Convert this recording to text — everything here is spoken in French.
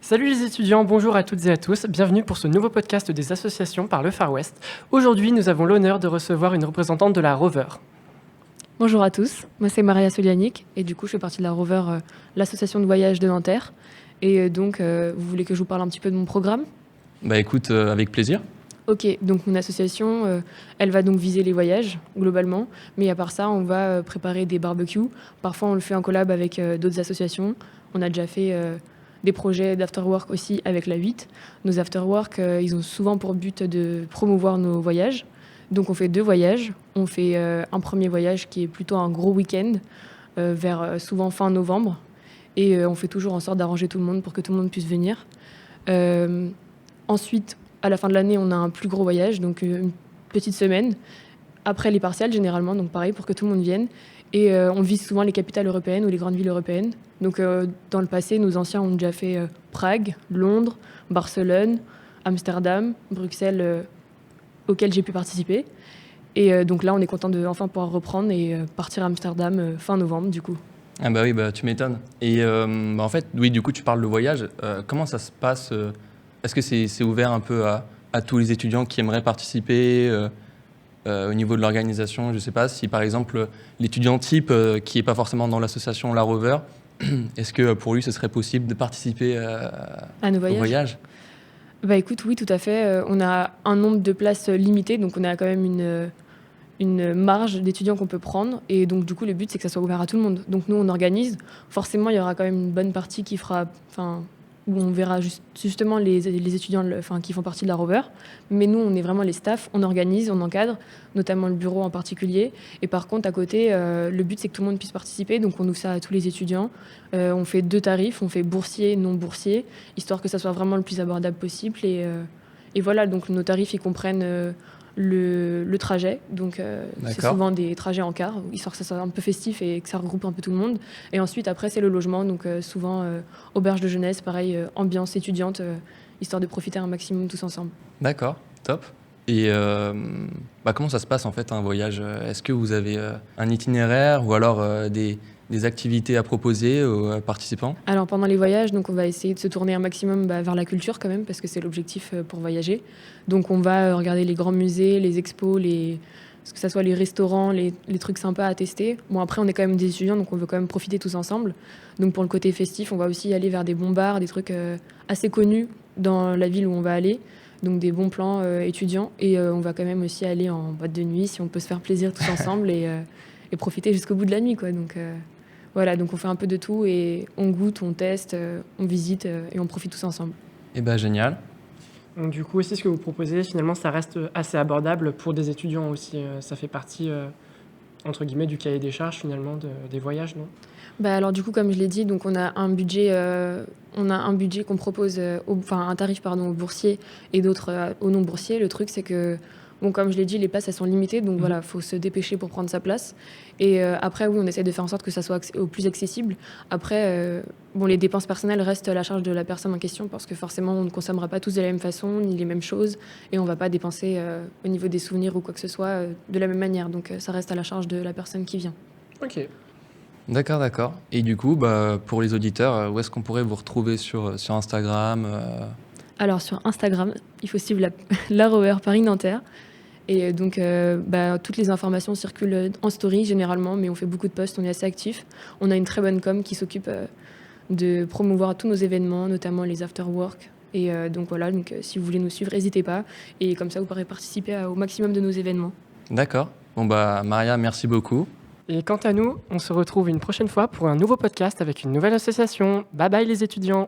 Salut les étudiants, bonjour à toutes et à tous, bienvenue pour ce nouveau podcast des associations par le Far West. Aujourd'hui, nous avons l'honneur de recevoir une représentante de la Rover. Bonjour à tous, moi c'est Maria Solianic et du coup je fais partie de la Rover, l'association de voyage de Nanterre. Et donc vous voulez que je vous parle un petit peu de mon programme ? Bah écoute, avec plaisir. Ok, donc mon association, elle va donc viser les voyages globalement, mais à part ça on va préparer des barbecues. Parfois on le fait en collab avec d'autres associations. On a déjà fait des projets d'afterwork aussi avec la 8. Nos afterwork, ils ont souvent pour but de promouvoir nos voyages. Donc on fait 2 voyages. On fait un premier voyage qui est plutôt un gros week-end, vers souvent fin novembre. Et on fait toujours en sorte d'arranger tout le monde pour que tout le monde puisse venir. Ensuite, à la fin de l'année, on a un plus gros voyage, donc une petite semaine, après les partiels généralement, donc pareil, pour que tout le monde vienne. Et on vise souvent les capitales européennes ou les grandes villes européennes. Donc dans le passé, nos anciens ont déjà fait Prague, Londres, Barcelone, Amsterdam, Bruxelles, auxquels j'ai pu participer. Et donc là, on est content de enfin pouvoir reprendre et partir à Amsterdam fin novembre, du coup. Ah bah oui, bah tu m'étonnes. Et en fait, oui, du coup, tu parles de voyage. Comment ça se passe Est-ce que c'est ouvert un peu à tous les étudiants qui aimeraient participer au niveau de l'organisation? Je sais pas si, par exemple, l'étudiant type qui n'est pas forcément dans l'association La Rover, est-ce que pour lui, ce serait possible de participer À nos au voyages. voyage? Bah écoute, oui, tout à fait. On a un nombre de places limité, donc on a quand même une marge d'étudiants qu'on peut prendre. Et donc, du coup, le but, c'est que ça soit ouvert à tout le monde. Donc, nous, on organise. Forcément, il y aura quand même une bonne partie qui fera... où on verra justement les étudiants qui font partie de la Rover. Mais nous, on est vraiment les staffs, on organise, on encadre, notamment le bureau en particulier. Et par contre, à côté, le but, c'est que tout le monde puisse participer. Donc, on ouvre ça à tous les étudiants. On fait 2 tarifs, on fait boursier, non boursier, histoire que ça soit vraiment le plus abordable possible. Et voilà, donc nos tarifs, ils comprennent le trajet. Donc, c'est D'accord. souvent des trajets en car, histoire que ça soit un peu festif et que ça regroupe un peu tout le monde. Et ensuite, après, c'est le logement. Donc, souvent, auberge de jeunesse, pareil, ambiance étudiante, histoire de profiter un maximum tous ensemble. D'accord, top. Et comment ça se passe en fait un voyage? Est-ce que vous avez un itinéraire ou alors des activités à proposer aux participants? Alors pendant les voyages, donc on va essayer de se tourner un maximum vers la culture quand même, parce que c'est l'objectif pour voyager. Donc on va regarder les grands musées, les expos, que ce soit les restaurants, les trucs sympas à tester. Bon, après on est quand même des étudiants, donc on veut quand même profiter tous ensemble. Donc pour le côté festif, on va aussi aller vers des bons bars, des trucs assez connus dans la ville où on va aller. Donc des bons plans étudiants. Et on va quand même aussi aller en boîte de nuit, si on peut se faire plaisir tous ensemble et profiter jusqu'au bout de la nuit, quoi. Donc voilà, donc on fait un peu de tout et on goûte, on teste, on visite et on profite tous ensemble. Eh ben génial. Donc, du coup, aussi, ce que vous proposez, finalement, ça reste assez abordable pour des étudiants aussi. Ça fait partie, entre guillemets, du cahier des charges, finalement, des voyages, non ? Alors du coup, comme je l'ai dit, donc on a un budget qu'on propose, un tarif pardon aux boursiers et d'autres aux non boursiers. Le truc c'est que comme je l'ai dit, les places elles sont limitées, donc voilà, faut se dépêcher pour prendre sa place. Et après oui, on essaie de faire en sorte que ça soit au plus accessible. Après les dépenses personnelles restent à la charge de la personne en question parce que forcément on ne consommera pas tous de la même façon ni les mêmes choses et on va pas dépenser au niveau des souvenirs ou quoi que ce soit de la même manière. Donc ça reste à la charge de la personne qui vient. Ok. D'accord. Et du coup, pour les auditeurs, où est-ce qu'on pourrait vous retrouver sur Instagram Alors sur Instagram, il faut suivre la Rover Paris-Nanterre. Et donc toutes les informations circulent en story généralement, mais on fait beaucoup de posts, on est assez actifs. On a une très bonne com qui s'occupe de promouvoir tous nos événements, notamment les after-work. Et donc si vous voulez nous suivre, n'hésitez pas. Et comme ça, vous pourrez participer au maximum de nos événements. D'accord. Bon Maria, merci beaucoup. Et quant à nous, on se retrouve une prochaine fois pour un nouveau podcast avec une nouvelle association. Bye bye les étudiants!